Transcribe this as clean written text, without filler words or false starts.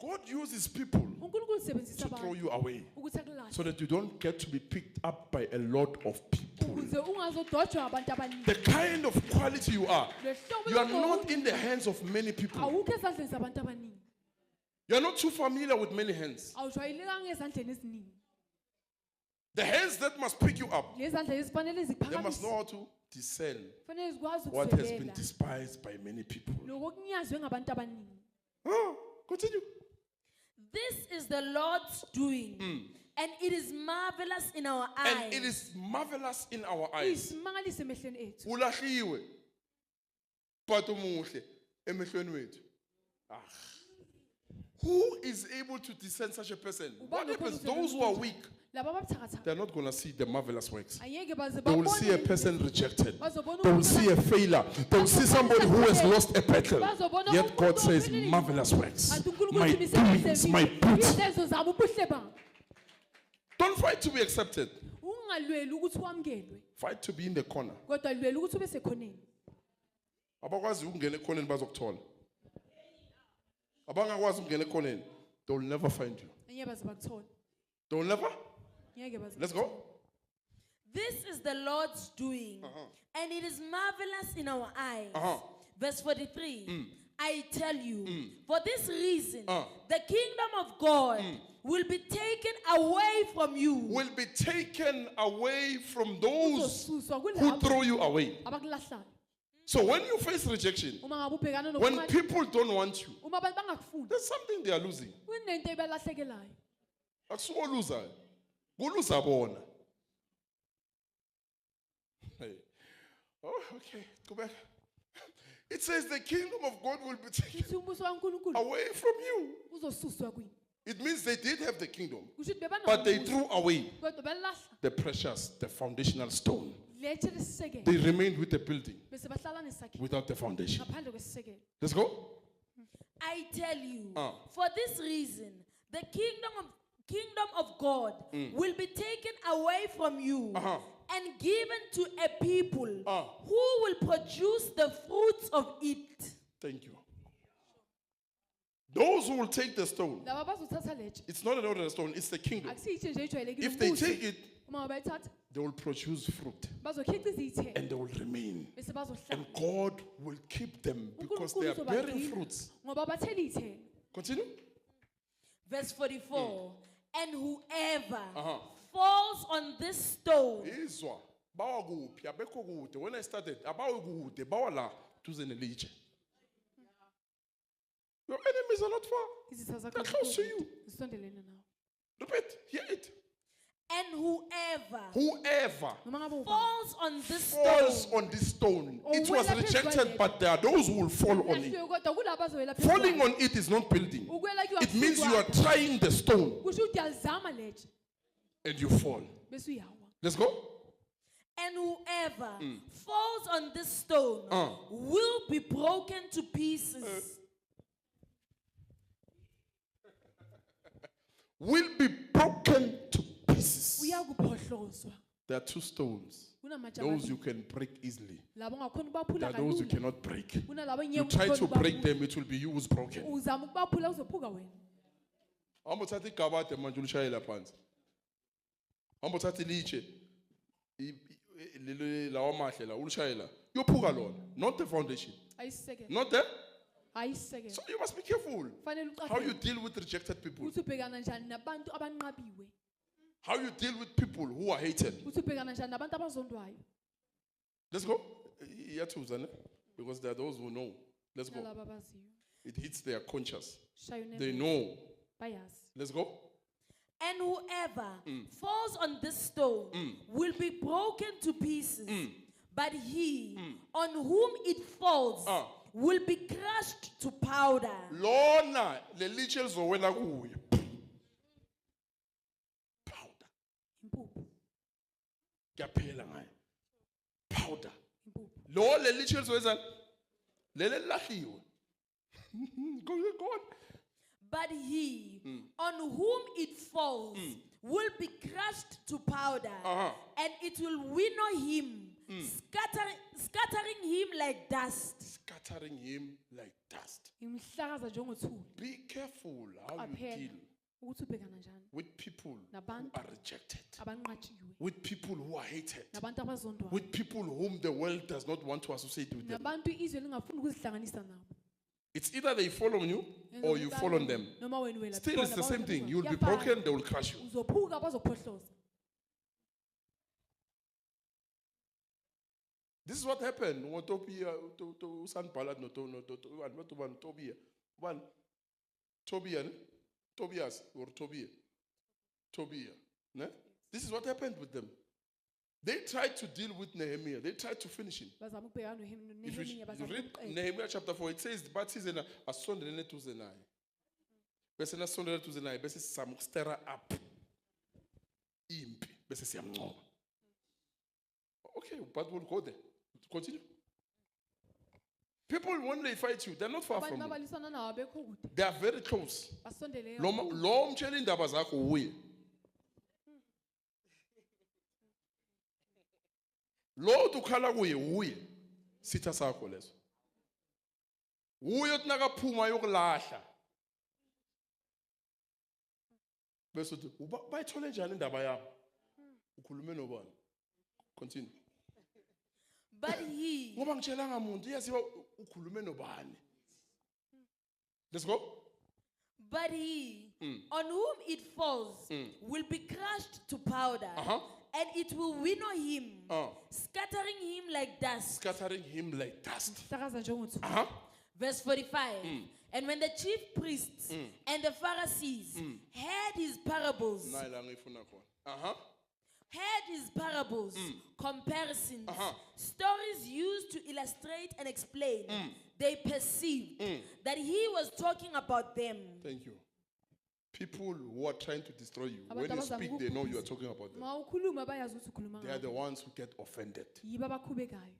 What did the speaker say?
God uses people to throw you away so that you don't get to be picked up by a lot of people. The kind of quality you are not in the hands of many people. You are not too familiar with many hands. The hands that must pick you up, they must know how to discern what has been despised by many people. Continue. This is the Lord's doing, and it is marvelous in our eyes. And it is marvelous in our eyes. Ulahliwe, but umuhle emehlweni wethu. Who is able to discern such a person? What happens? Those who are weak, they're not going to see the marvelous works. They will see a person rejected. They will see a failure. They will see somebody who has lost a battle. Yet God says, marvelous works. My doings, my boots. Don't fight to be accepted. Fight to be in the corner. Abakwazi ukungena ekhoneni bazokuthola. Abangakwazi ukungena ekhoneni, they will never find you. They will never. Let's go. This is the Lord's doing, and it is marvelous in our eyes. Verse 43. I tell you, for this reason, the kingdom of God will be taken away from you. Will be taken away from those who throw you away. So when you face rejection, when people don't want you, there's something they are losing. Oh, okay, go back. It says the kingdom of God will be taken away from you. It means they did have the kingdom, but they threw away the precious, the foundational stone. They remained with the building without the foundation. Let's go. I tell you, for this reason, the kingdom of God will be taken away from you and given to a people who will produce the fruits of it. Thank you. Those who will take the stone, it's not an ordinary stone, it's the kingdom. If they take it, they will produce fruit and they will remain. And God will keep them because they are bearing fruits. Continue. Verse 44. And whoever falls on this stone. When I started, your enemies are not far. They're close to you. Repeat, hear it. And whoever falls on this stone. It was rejected, but there are those who will fall on it. Falling on it is not building. It means you are trying the stone and you fall. Let's go. And whoever falls on this stone will be broken to pieces. Will be broken to pieces. There are two stones. Those you can break easily. There are those you cannot break. You try to break them, it will be you who's broken. Not the foundation. Not the. So you must be careful how you deal with rejected people. How you deal with people who are hated. Let's go. Because there are those who know. Let's go. It hits their conscience. They know. Let's go. And whoever falls on this stone will be broken to pieces. But he on whom it falls will be crushed to powder. Lona le lichel zowela kuye. Powder. Kaphela ngayo. Powder. Lo le lichel zoweza lele lahliwe. Go on. But he on whom it falls will be crushed to powder, and it will winnow him, scattering him like dust. Scattering him like dust. Imhlakaza njengothuli. Be careful how you Qaphela deal ukuthi ubhekana njani with people who Nabantu. are rejected, abanqatshiwe, with people who are hated, nabantu abazondwayo, with people whom the world does not want to associate with them. nabantu izwe lingafuni ukuzihlanganisa nabo. It's either they follow you or you follow them. Noma wena wela Still, it's the bona same babona thing. uzwa. You will be Kuyafana. broken, they will crush you. Uzophuka bazokhohloza. This is what happened. Utopia, Sanballat, Tobias or Tobia. Ne? This is what happened with them. They tried to deal with Nehemiah. They tried to finish him. Bazama ukubhekana If you noNehemiya, bazama read ukuqeda. Nehemiah chapter 4, it says, but he's in a sondelene to Zenai. Bese na sondelene to Zenai, bese sam stir up. Impi, bese siyamncoba. Okay, but we'll go there. Continue. People, when they fight you, they're not far from Abantu you. abalisana nawo abekho kude. They are very close. Basondele Lo mtshela indaba zakho uye. Lo ukhala kuye uye. Sitha sakho leso. Uye uthi nakaphuma yokulahla. Bese uthi bayithole njani indaba yabo? Ukhulume nobani? Continue. But he, Ngoba ngitshelanga umuntu iyaziwa ukhulume nobani. Let's go. but he, on whom it falls, will be crushed to powder, and it will winnow him, scattering him like dust. Scattering him like dust. Hlakaza njengothuli. Verse Verse 45. And when the chief priests and the Pharisees heard his parables, comparisons, stories used to illustrate and explain, they perceived that he was talking about them. Thank you. People who are trying to destroy you, when you speak, they know you are talking about them. Ma ukhuluma bayazi ukuthi ukhuluma They are ngabo. the ones who get offended. Yibo abakhubekayo.